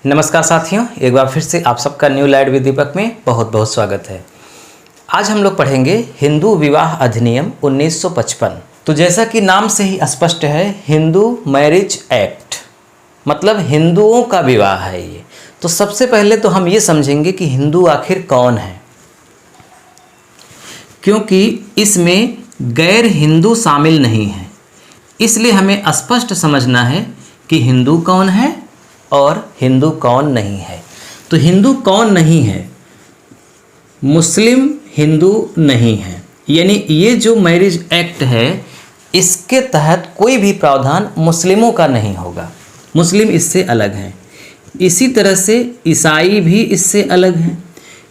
नमस्कार साथियों, एक बार फिर से आप सबका न्यू लाइट विद दीपक में बहुत बहुत स्वागत है। आज हम लोग पढ़ेंगे हिंदू विवाह अधिनियम 1955। तो जैसा कि नाम से ही स्पष्ट है, हिंदू मैरिज एक्ट मतलब हिंदुओं का विवाह है ये। तो सबसे पहले तो हम ये समझेंगे कि हिंदू आखिर कौन है, क्योंकि इसमें गैर हिंदू शामिल नहीं है। इसलिए हमें स्पष्ट समझना है कि हिंदू कौन है और हिंदू कौन नहीं है। तो हिंदू कौन नहीं है? मुस्लिम हिंदू नहीं है। यानी ये जो मैरिज एक्ट है इसके तहत कोई भी प्रावधान मुस्लिमों का नहीं होगा। मुस्लिम इससे अलग हैं। इसी तरह से ईसाई भी इससे अलग हैं।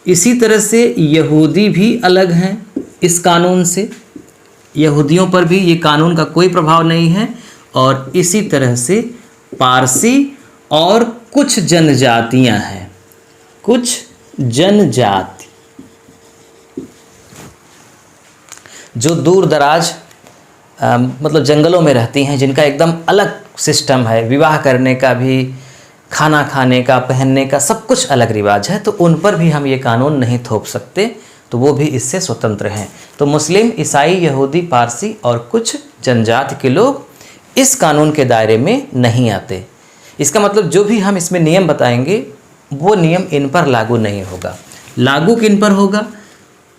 इसी तरह से यहूदी भी अलग हैं इस कानून से। यहूदियों पर भी ये कानून का कोई प्रभाव नहीं है। और इसी तरह से पारसी और कुछ जनजातियां हैं, कुछ जनजाति जो दूर दराज मतलब जंगलों में रहती हैं, जिनका एकदम अलग सिस्टम है, विवाह करने का भी, खाना खाने का, पहनने का, सब कुछ अलग रिवाज है। तो उन पर भी हम ये कानून नहीं थोप सकते, तो वो भी इससे स्वतंत्र हैं। तो मुस्लिम, ईसाई, यहूदी, पारसी और कुछ जनजाति के लोग इस कानून के दायरे में नहीं आते। इसका मतलब जो भी हम इसमें नियम बताएंगे वो नियम इन पर लागू नहीं होगा। लागू किन पर होगा?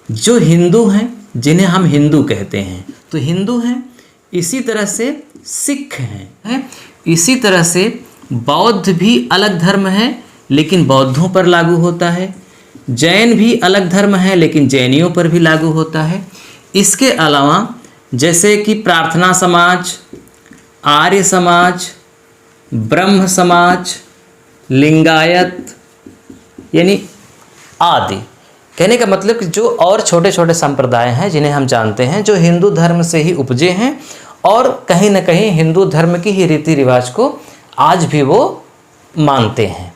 जो हिंदू हैं, जिन्हें हम हिंदू कहते हैं, तो हिंदू हैं। इसी तरह से सिख हैं। इसी तरह से बौद्ध भी अलग धर्म है लेकिन बौद्धों पर लागू होता है। जैन भी अलग धर्म है लेकिन जैनियों पर भी लागू होता है। इसके अलावा जैसे कि प्रार्थना समाज, आर्य समाज, ब्रह्म समाज, लिंगायत यानी आदि। कहने का मतलब कि जो और छोटे छोटे संप्रदाय हैं जिन्हें हम जानते हैं, जो हिंदू धर्म से ही उपजे हैं और कहीं ना कहीं हिंदू धर्म की ही रीति रिवाज को आज भी वो मानते हैं।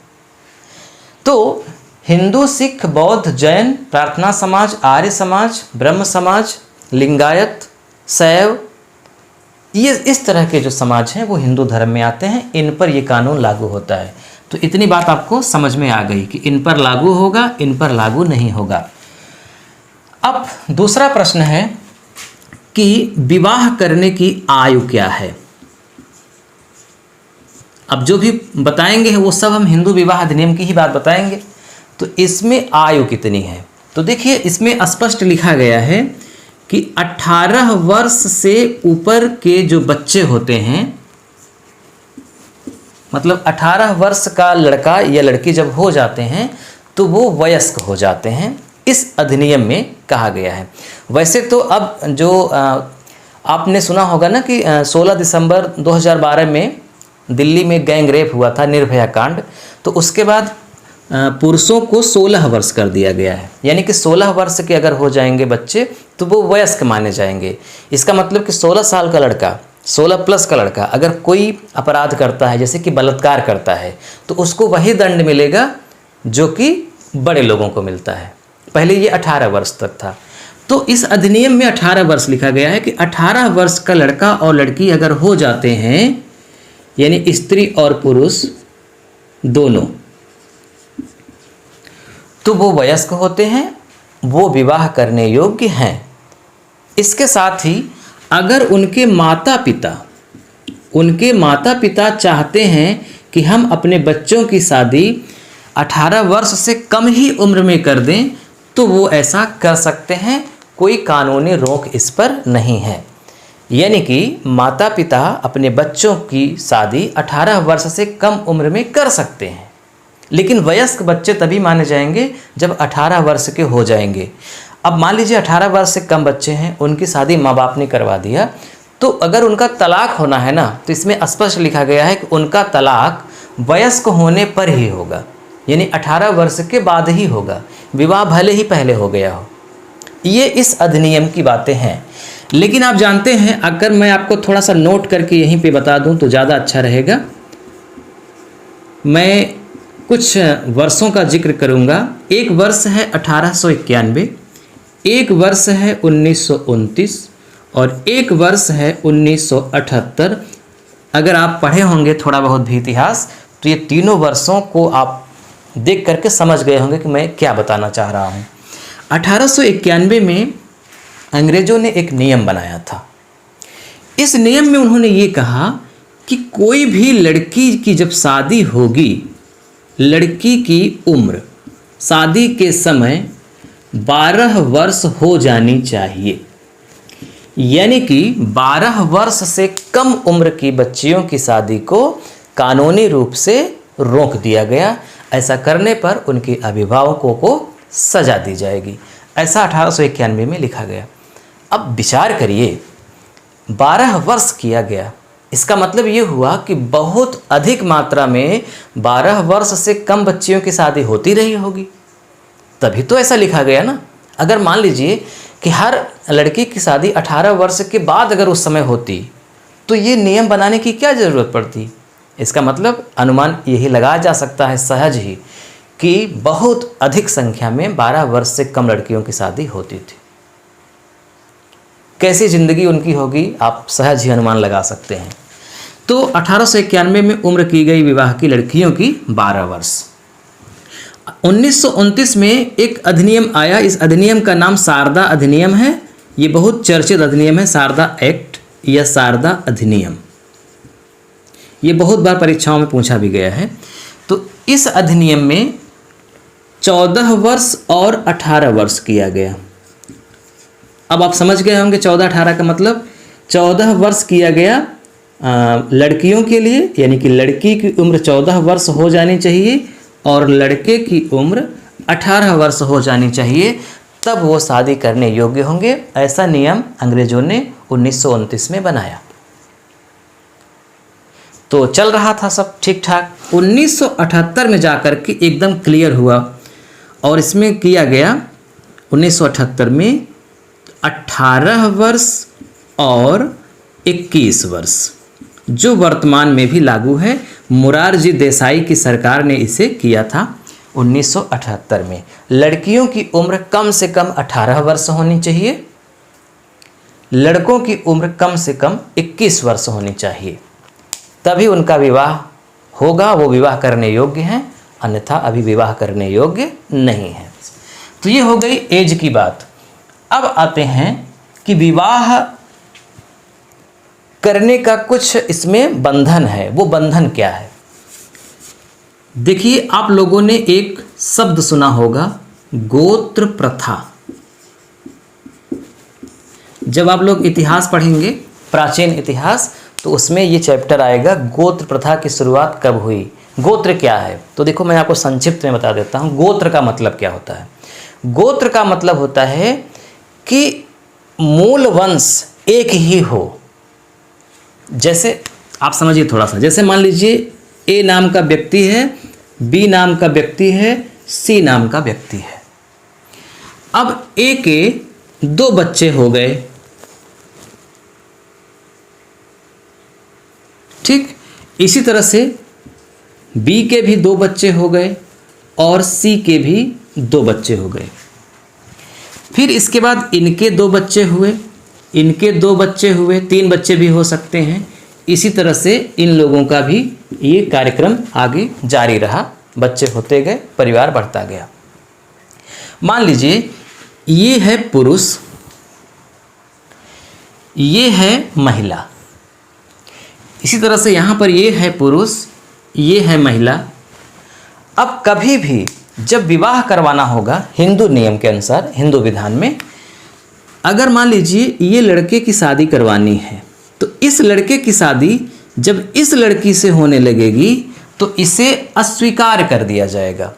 तो हिंदू, सिख, बौद्ध, जैन, प्रार्थना समाज, आर्य समाज, ब्रह्म समाज, लिंगायत, शैव, ये इस तरह के जो समाज हैं वो हिंदू धर्म में आते हैं। इन पर ये कानून लागू होता है। तो इतनी बात आपको समझ में आ गई कि इन पर लागू होगा, इन पर लागू नहीं होगा। अब दूसरा प्रश्न है कि विवाह करने की आयु क्या है। अब जो भी बताएंगे वो सब हम हिंदू विवाह अधिनियम की ही बात बताएंगे। तो इसमें आयु कितनी है? तो देखिए, इसमें स्पष्ट लिखा गया है कि 18 वर्ष से ऊपर के जो बच्चे होते हैं, मतलब 18 वर्ष का लड़का या लड़की जब हो जाते हैं तो वो वयस्क हो जाते हैं, इस अधिनियम में कहा गया है। वैसे तो अब जो आपने सुना होगा ना कि 16 दिसंबर 2012 में दिल्ली में गैंग रेप हुआ था, निर्भया कांड। तो उसके बाद पुरुषों को 16 वर्ष कर दिया गया है। यानी कि 16 वर्ष के अगर हो जाएंगे बच्चे तो वो वयस्क माने जाएंगे। इसका मतलब कि 16 साल का लड़का, 16 प्लस का लड़का अगर कोई अपराध करता है, जैसे कि बलात्कार करता है, तो उसको वही दंड मिलेगा जो कि बड़े लोगों को मिलता है। पहले ये 18 वर्ष तक था। तो इस अधिनियम में 18 वर्ष लिखा गया है कि 18 वर्ष का लड़का और लड़की अगर हो जाते हैं, यानी स्त्री और पुरुष दोनों, तो वो वयस्क होते हैं, वो विवाह करने योग्य हैं। इसके साथ ही अगर उनके माता पिता चाहते हैं कि हम अपने बच्चों की शादी 18 वर्ष से कम ही उम्र में कर दें, तो वो ऐसा कर सकते हैं। कोई कानूनी रोक इस पर नहीं है। यानी कि माता पिता अपने बच्चों की शादी 18 वर्ष से कम उम्र में कर सकते हैं, लेकिन वयस्क बच्चे तभी माने जाएंगे जब 18 वर्ष के हो जाएंगे। अब मान लीजिए 18 वर्ष से कम बच्चे हैं, उनकी शादी माँ बाप ने करवा दिया, तो अगर उनका तलाक होना है ना, तो इसमें स्पष्ट लिखा गया है कि उनका तलाक वयस्क होने पर ही होगा, यानी 18 वर्ष के बाद ही होगा, विवाह भले ही पहले हो गया हो। ये इस अधिनियम की बातें हैं। लेकिन आप जानते हैं, अगर मैं आपको थोड़ा सा नोट करके यहीं पे बता दूं तो ज़्यादा अच्छा रहेगा। मैं कुछ वर्षों का जिक्र करूंगा। एक वर्ष है 1891, एक वर्ष है 1929 और एक वर्ष है 1978। अगर आप पढ़े होंगे थोड़ा बहुत भी इतिहास, तो ये तीनों वर्षों को आप देख करके समझ गए होंगे कि मैं क्या बताना चाह रहा हूँ। 1891 में अंग्रेज़ों ने एक नियम बनाया था। इस नियम में उन्होंने ये कहा कि कोई भी लड़की की जब शादी होगी, लड़की की उम्र शादी के समय 12 वर्ष हो जानी चाहिए। यानी कि 12 वर्ष से कम उम्र की बच्चियों की शादी को कानूनी रूप से रोक दिया गया। ऐसा करने पर उनके अभिभावकों को सजा दी जाएगी। ऐसा 1891 में लिखा गया। अब विचार करिए, 12 वर्ष किया गया, इसका मतलब ये हुआ कि बहुत अधिक मात्रा में 12 वर्ष से कम बच्चियों की शादी होती रही होगी, तभी तो ऐसा लिखा गया ना। अगर मान लीजिए कि हर लड़की की शादी 18 वर्ष के बाद अगर उस समय होती तो ये नियम बनाने की क्या ज़रूरत पड़ती। इसका मतलब अनुमान यही लगाया जा सकता है सहज ही कि बहुत अधिक संख्या में 12 वर्ष से कम लड़कियों की शादी होती थी। कैसी ज़िंदगी उनकी होगी आप सहज ही अनुमान लगा सकते हैं। तो 1891 में उम्र की गई विवाह की लड़कियों की 12 वर्ष। 1929 में एक अधिनियम आया। इस अधिनियम का नाम शारदा अधिनियम है। ये बहुत चर्चित अधिनियम है, शारदा एक्ट या शारदा अधिनियम। ये बहुत बार परीक्षाओं में पूछा भी गया है। तो इस अधिनियम में 14 वर्ष और 18 वर्ष किया गया। अब आप समझ गए होंगे 14-18 का मतलब। 14 वर्ष किया गया लड़कियों के लिए, यानी कि लड़की की उम्र 14 वर्ष हो जानी चाहिए और लड़के की उम्र 18 वर्ष हो जानी चाहिए, तब वो शादी करने योग्य होंगे। ऐसा नियम अंग्रेजों ने 1929 में बनाया। तो चल रहा था सब ठीक ठाक। 1978 में जाकर के एकदम क्लियर हुआ और इसमें किया गया 1978 में 18 वर्ष और 21 वर्ष, जो वर्तमान में भी लागू है। मोरारजी देसाई की सरकार ने इसे किया था 1978 में। लड़कियों की उम्र कम से कम 18 वर्ष होनी चाहिए, लड़कों की उम्र कम से कम 21 वर्ष होनी चाहिए, तभी उनका विवाह होगा, वो विवाह करने योग्य हैं, अन्यथा अभी विवाह करने योग्य नहीं है। तो ये हो गई एज की बात। अब आते हैं कि विवाह करने का कुछ इसमें बंधन है। वो बंधन क्या है? देखिए, आप लोगों ने एक शब्द सुना होगा, गोत्र प्रथा। जब आप लोग इतिहास पढ़ेंगे, प्राचीन इतिहास, तो उसमें ये चैप्टर आएगा गोत्र प्रथा की शुरुआत कब हुई, गोत्र क्या है। तो देखो, मैं आपको संक्षिप्त में बता देता हूँ गोत्र का मतलब क्या होता है। गोत्र का मतलब होता है कि मूल वंश एक ही हो। जैसे आप समझिए थोड़ा सा, जैसे मान लीजिए ए नाम का व्यक्ति है, बी नाम का व्यक्ति है, सी नाम का व्यक्ति है। अब ए के 2 बच्चे हो गए, ठीक। इसी तरह से बी के भी 2 बच्चे हो गए और सी के भी 2 बच्चे हो गए। फिर इसके बाद इनके 2 बच्चे हुए, इनके 2 बच्चे हुए, 3 बच्चे भी हो सकते हैं। इसी तरह से इन लोगों का भी ये कार्यक्रम आगे जारी रहा, बच्चे होते गए, परिवार बढ़ता गया। मान लीजिए ये है पुरुष, ये है महिला। इसी तरह से यहाँ पर ये है पुरुष, ये है महिला। अब कभी भी जब विवाह करवाना होगा हिंदू नियम के अनुसार, हिंदू विधान में, अगर मान लीजिए ये लड़के की शादी करवानी है, तो इस लड़के की शादी जब इस लड़की से होने लगेगी तो इसे अस्वीकार कर दिया जाएगा।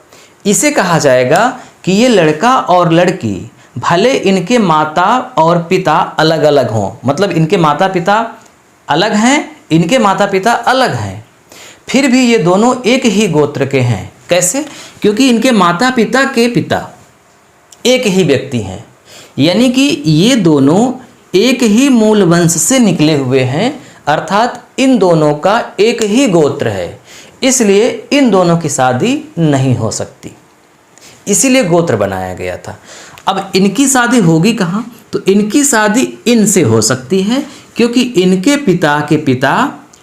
इसे कहा जाएगा कि ये लड़का और लड़की भले इनके माता और पिता अलग अलग हों, मतलब इनके माता पिता अलग हैं, इनके माता पिता अलग हैं, फिर भी ये दोनों एक ही गोत्र के हैं। कैसे? क्योंकि इनके माता पिता के पिता एक ही व्यक्ति हैं, यानी कि ये दोनों एक ही मूल वंश से निकले हुए हैं, अर्थात इन दोनों का एक ही गोत्र है, इसलिए इन दोनों की शादी नहीं हो सकती। इसीलिए गोत्र बनाया गया था। अब इनकी शादी होगी कहाँ? तो इनकी शादी इनसे हो सकती है, क्योंकि इनके पिता के पिता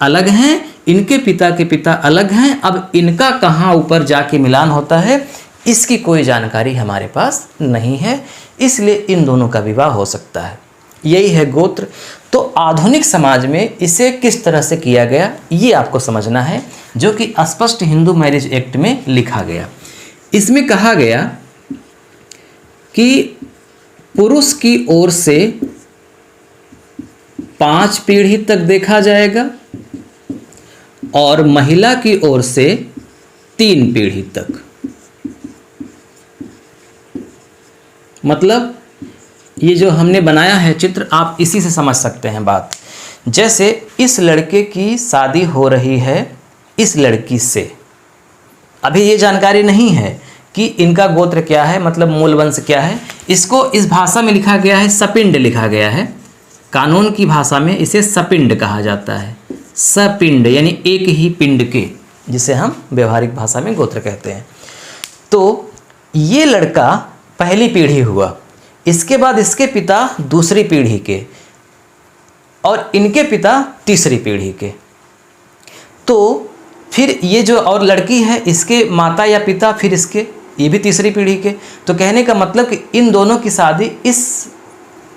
अलग हैं, इनके पिता के पिता अलग हैं, अब इनका कहाँ ऊपर जाके मिलान होता है इसकी कोई जानकारी हमारे पास नहीं है, इसलिए इन दोनों का विवाह हो सकता है। यही है गोत्र। तो आधुनिक समाज में इसे किस तरह से किया गया ये आपको समझना है, जो कि स्पष्ट हिंदू मैरिज एक्ट में लिखा गया। इसमें कहा गया कि पुरुष की ओर से 5 पीढ़ी तक देखा जाएगा और महिला की ओर से 3 पीढ़ी तक। मतलब ये जो हमने बनाया है चित्र, आप इसी से समझ सकते हैं बात। जैसे इस लड़के की शादी हो रही है इस लड़की से, अभी ये जानकारी नहीं है कि इनका गोत्र क्या है, मतलब मूल वंश क्या है। इसको इस भाषा में लिखा गया है, सपिंड लिखा गया है। कानून की भाषा में इसे सपिंड कहा जाता है। सपिंड यानी एक ही पिंड के, जिसे हम व्यवहारिक भाषा में गोत्र कहते हैं। तो ये लड़का पहली पीढ़ी हुआ, इसके बाद इसके पिता दूसरी पीढ़ी के और इनके पिता तीसरी पीढ़ी के। तो फिर ये जो और लड़की है इसके माता या पिता फिर इसके, ये भी तीसरी पीढ़ी के। तो कहने का मतलब कि इन दोनों की शादी इस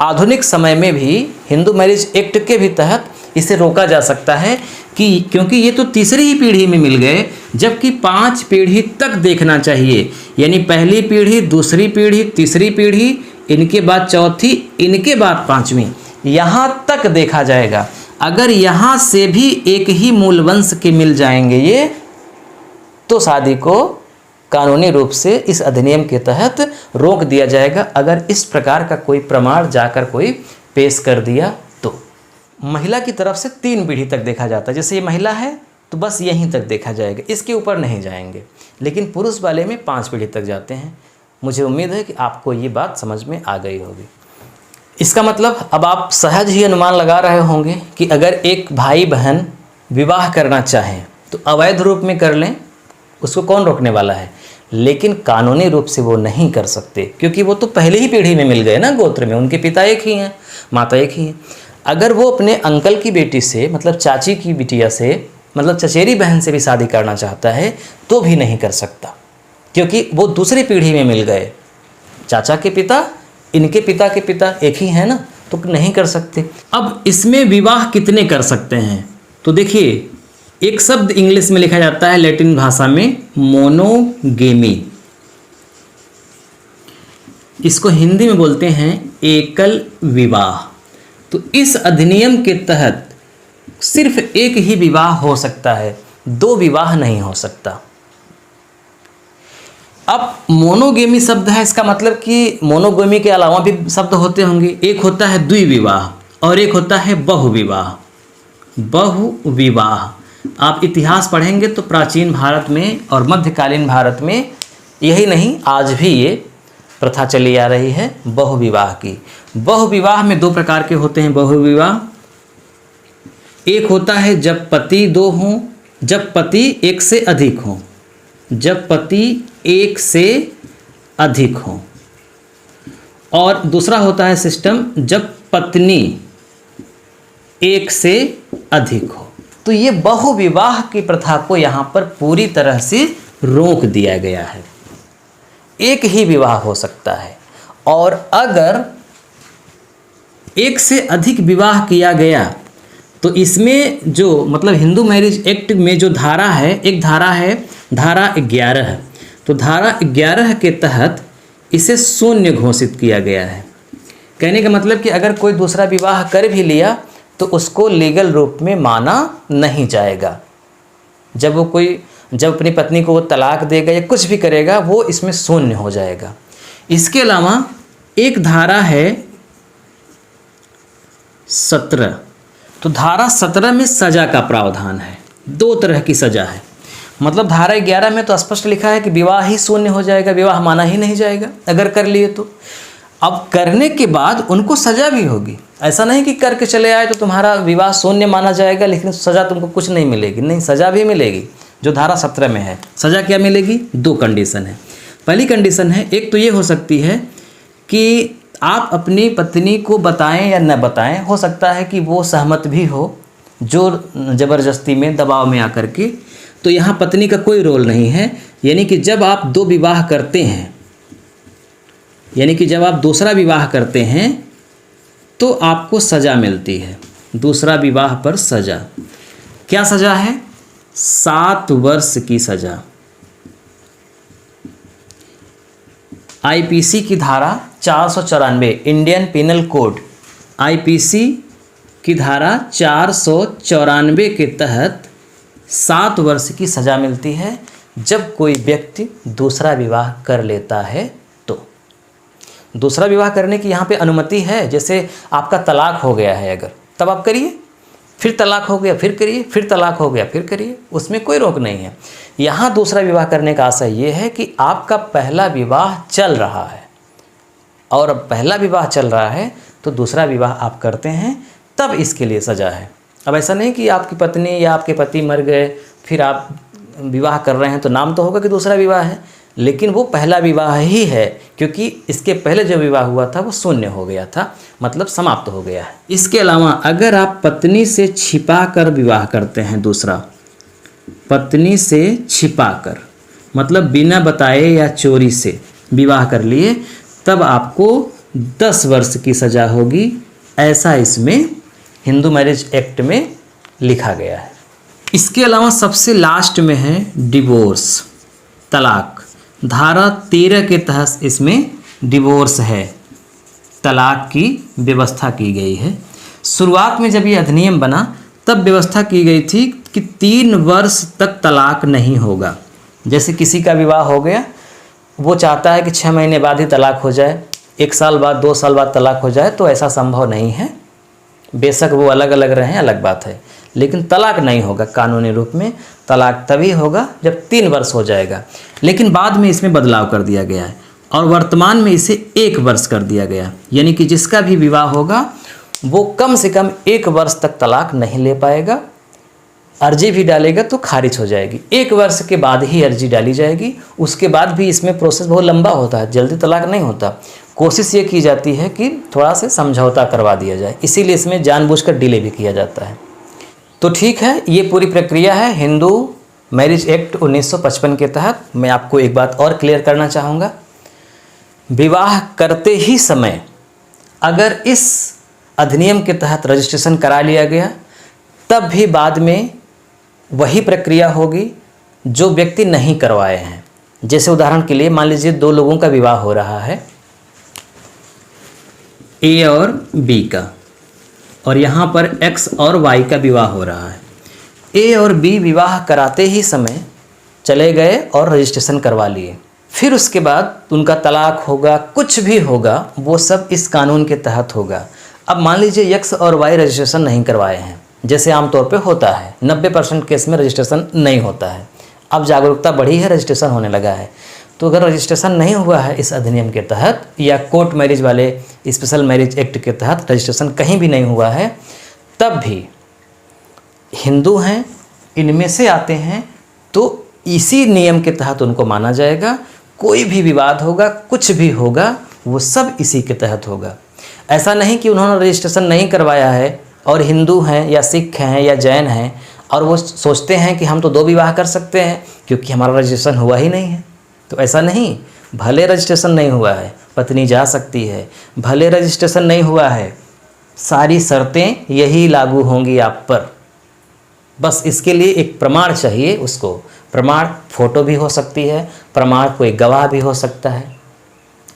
आधुनिक समय में भी हिंदू मैरिज एक्ट के भी तहत इसे रोका जा सकता है कि क्योंकि ये तो तीसरी ही पीढ़ी में मिल गए, जबकि 5 पीढ़ी तक देखना चाहिए। यानी पहली पीढ़ी, दूसरी पीढ़ी, तीसरी पीढ़ी, इनके बाद चौथी, इनके बाद 5वीं, यहाँ तक देखा जाएगा। अगर यहाँ से भी एक ही मूल वंश के मिल जाएंगे ये, तो शादी को कानूनी रूप से इस अधिनियम के तहत रोक दिया जाएगा। अगर इस प्रकार का कोई प्रमाण जाकर कोई पेश कर दिया तो महिला की तरफ से 3 पीढ़ी तक देखा जाता है। जैसे ये महिला है तो बस यहीं तक देखा जाएगा, इसके ऊपर नहीं जाएंगे। लेकिन पुरुष वाले में 5 पीढ़ी तक जाते हैं। मुझे उम्मीद है कि आपको ये बात समझ में आ गई होगी। इसका मतलब अब आप सहज ही अनुमान लगा रहे होंगे कि अगर एक भाई बहन विवाह करना चाहें तो अवैध रूप में कर लें, उसको कौन रोकने वाला है। लेकिन कानूनी रूप से वो नहीं कर सकते, क्योंकि वो तो पहले ही पीढ़ी में मिल गए ना गोत्र में, उनके पिता एक ही हैं, माता एक ही हैं। अगर वो अपने अंकल की बेटी से, मतलब चाची की बिटिया से, मतलब चचेरी बहन से भी शादी करना चाहता है तो भी नहीं कर सकता, क्योंकि वो दूसरी पीढ़ी में मिल गए। चाचा के पिता, इनके पिता के पिता एक ही है ना, तो नहीं कर सकते। अब इसमें विवाह कितने कर सकते हैं, तो देखिए एक शब्द इंग्लिश में लिखा जाता है लैटिन भाषा में मोनोगेमी, इसको हिंदी में बोलते हैं एकल विवाह। तो इस अधिनियम के तहत सिर्फ एक ही विवाह हो सकता है, 2 विवाह नहीं हो सकता। अब मोनोगेमी शब्द है, इसका मतलब कि मोनोगेमी के अलावा भी शब्द होते होंगे। एक होता है द्विविवाह और एक होता है बहुविवाह। बहुविवाह आप इतिहास पढ़ेंगे तो प्राचीन भारत में और मध्यकालीन भारत में, यही नहीं आज भी ये प्रथा चली आ रही है बहुविवाह की। बहुविवाह में 2 प्रकार के होते हैं बहुविवाह। एक होता है जब पति 2 हों, जब पति 1 से अधिक हों, जब पति 1 से अधिक हों। और दूसरा होता है सिस्टम जब पत्नी 1 से अधिक हो। तो ये बहुविवाह की प्रथा को यहाँ पर पूरी तरह से रोक दिया गया है। एक ही विवाह हो सकता है, और अगर 1 से अधिक विवाह किया गया तो इसमें जो मतलब हिंदू मैरिज एक्ट में जो धारा है, एक धारा है धारा 11। तो धारा 11 के तहत इसे शून्य घोषित किया गया है। कहने का मतलब कि अगर कोई दूसरा विवाह कर भी लिया तो उसको लीगल रूप में माना नहीं जाएगा। जब अपनी पत्नी को वो तलाक देगा या कुछ भी करेगा, वो इसमें शून्य हो जाएगा। इसके अलावा एक धारा है 17। तो धारा 17 में सजा का प्रावधान है। 2 तरह की सजा है। मतलब धारा 11 में तो स्पष्ट लिखा है कि विवाह ही शून्य हो जाएगा, विवाह माना ही नहीं जाएगा अगर कर लिए तो। अब करने के बाद उनको सजा भी होगी। ऐसा नहीं कि करके चले आए तो तुम्हारा विवाह शून्य माना जाएगा लेकिन सजा तुमको कुछ नहीं मिलेगी। नहीं, सजा भी मिलेगी जो धारा 17 में है। सजा क्या मिलेगी? 2 कंडीशन है। पहली कंडीशन है, एक तो ये हो सकती है कि आप अपनी पत्नी को बताएं या न बताएं, हो सकता है कि वो सहमत भी हो जोर ज़बरदस्ती में, दबाव में आकर के। तो यहाँ पत्नी का कोई रोल नहीं है। यानी कि जब आप दो विवाह करते हैं, यानी कि जब आप दूसरा विवाह करते हैं तो आपको सज़ा मिलती है। दूसरा विवाह पर सज़ा, क्या सज़ा है? 7 वर्ष की सज़ा। आईपीसी की धारा 494, इंडियन पिनल कोड, आईपीसी की धारा 494 के तहत 7 वर्ष की सज़ा मिलती है जब कोई व्यक्ति दूसरा विवाह कर लेता है। तो दूसरा विवाह करने की यहाँ पे अनुमति है। जैसे आपका तलाक हो गया है अगर, तब आप करिए, फिर तलाक हो गया फिर करिए, फिर तलाक हो गया फिर करिए, उसमें कोई रोक नहीं है। यहाँ दूसरा विवाह करने का आशय ये है कि आपका पहला विवाह चल रहा है और अब पहला विवाह चल रहा है तो दूसरा विवाह आप करते हैं, तब इसके लिए सज़ा है। अब ऐसा नहीं कि आपकी पत्नी या आपके पति मर गए फिर आप विवाह कर रहे हैं तो नाम तो होगा कि दूसरा विवाह है, लेकिन वो पहला विवाह ही है, क्योंकि इसके पहले जो विवाह हुआ था वो शून्य हो गया था, मतलब समाप्त हो गया है। इसके अलावा अगर आप पत्नी से छिपा कर विवाह करते हैं, दूसरा पत्नी से छिपा कर मतलब बिना बताए या चोरी से विवाह कर लिए, तब आपको 10 वर्ष की सज़ा होगी। ऐसा इसमें हिंदू मैरिज एक्ट में लिखा गया है। इसके अलावा सबसे लास्ट में है डिवोर्स, तलाक। धारा 13 के तहत इसमें डिवोर्स है, तलाक की व्यवस्था की गई है। शुरुआत में जब ये अधिनियम बना तब व्यवस्था की गई थी कि 3 वर्ष तक तलाक नहीं होगा। जैसे किसी का विवाह हो गया, वो चाहता है कि 6 महीने बाद ही तलाक हो जाए, 1 साल बाद 2 साल बाद तलाक हो जाए, तो ऐसा संभव नहीं है। बेशक वो अलग अलग रहें, अलग बात है, लेकिन तलाक नहीं होगा कानूनी रूप में। तलाक तभी होगा जब 3 वर्ष हो जाएगा। लेकिन बाद में इसमें बदलाव कर दिया गया है और वर्तमान में इसे 1 वर्ष कर दिया गया। यानी कि जिसका भी विवाह होगा वो कम से कम 1 वर्ष तक तलाक नहीं ले पाएगा। अर्जी भी डालेगा तो खारिज हो जाएगी, 1 वर्ष के बाद ही अर्जी डाली जाएगी। उसके बाद भी इसमें प्रोसेस बहुत लंबा होता है, जल्दी तलाक नहीं होता। कोशिश ये की जाती है कि थोड़ा सा समझौता करवा दिया जाए, इसीलिए इसमें जानबूझकर डिले भी किया जाता है। तो ठीक है, ये पूरी प्रक्रिया है हिंदू मैरिज एक्ट 1955 के तहत। मैं आपको एक बात और क्लियर करना चाहूँगा, विवाह करते ही समय अगर इस अधिनियम के तहत रजिस्ट्रेशन करा लिया गया, तब भी बाद में वही प्रक्रिया होगी जो व्यक्ति नहीं करवाए हैं। जैसे उदाहरण के लिए मान लीजिए 2 लोगों का विवाह हो रहा है, ए और बी का, और यहाँ पर एक्स और वाई का विवाह हो रहा है। ए और बी विवाह कराते ही समय चले गए और रजिस्ट्रेशन करवा लिए, फिर उसके बाद उनका तलाक होगा, कुछ भी होगा, वो सब इस कानून के तहत होगा। अब मान लीजिए एक्स और वाई रजिस्ट्रेशन नहीं करवाए हैं, जैसे आमतौर पे होता है, 90% केस में रजिस्ट्रेशन नहीं होता है। अब जागरूकता बढ़ी है, रजिस्ट्रेशन होने लगा है। तो अगर रजिस्ट्रेशन नहीं हुआ है इस अधिनियम के तहत या कोर्ट मैरिज वाले स्पेशल मैरिज एक्ट के तहत रजिस्ट्रेशन कहीं भी नहीं हुआ है, तब भी हिंदू हैं, इनमें से आते हैं, तो इसी नियम के तहत उनको माना जाएगा। कोई भी विवाद होगा, कुछ भी होगा, वो सब इसी के तहत होगा। ऐसा नहीं कि उन्होंने रजिस्ट्रेशन नहीं करवाया है और हिंदू हैं या सिख हैं या जैन हैं और वो सोचते हैं कि हम तो 2 विवाह कर सकते हैं क्योंकि हमारा रजिस्ट्रेशन हुआ ही नहीं है। तो ऐसा नहीं, भले रजिस्ट्रेशन नहीं हुआ है, पत्नी जा सकती है, भले रजिस्ट्रेशन नहीं हुआ है, सारी शर्तें यही लागू होंगी आप पर। बस इसके लिए एक प्रमाण चाहिए उसको। प्रमाण फ़ोटो भी हो सकती है, प्रमाण कोई गवाह भी हो सकता है,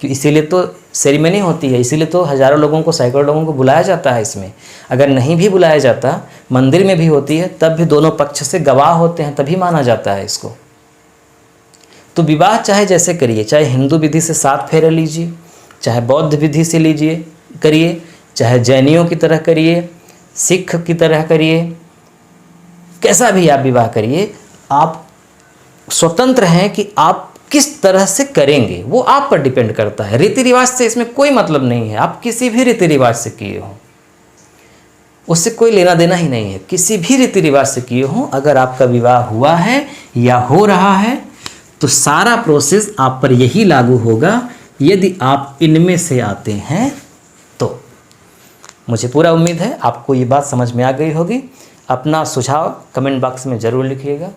कि इसीलिए तो सेरेमनी होती है, इसीलिए तो हज़ारों लोगों को, सैकड़ों लोगों को बुलाया जाता है इसमें। अगर नहीं भी बुलाया जाता, मंदिर में भी होती है, तब भी दोनों पक्ष से गवाह होते हैं, तभी माना जाता है इसको। तो विवाह चाहे जैसे करिए, चाहे हिंदू विधि से 7 फेरे लीजिए, चाहे बौद्ध विधि से लीजिए करिए, चाहे जैनियों की तरह करिए, सिख की तरह करिए, कैसा भी आप विवाह करिए, आप स्वतंत्र हैं कि आप किस तरह से करेंगे, वो आप पर डिपेंड करता है। रीति रिवाज से इसमें कोई मतलब नहीं है। आप किसी भी रीति रिवाज से किए हो, उससे कोई लेना देना ही नहीं है। किसी भी रीति रिवाज से किए हो, अगर आपका विवाह हुआ है या हो रहा है तो सारा प्रोसेस आप पर यही लागू होगा यदि आप इनमें से आते हैं तो। मुझे पूरा उम्मीद है आपको ये बात समझ में आ गई होगी। अपना सुझाव कमेंट बॉक्स में ज़रूर लिखिएगा।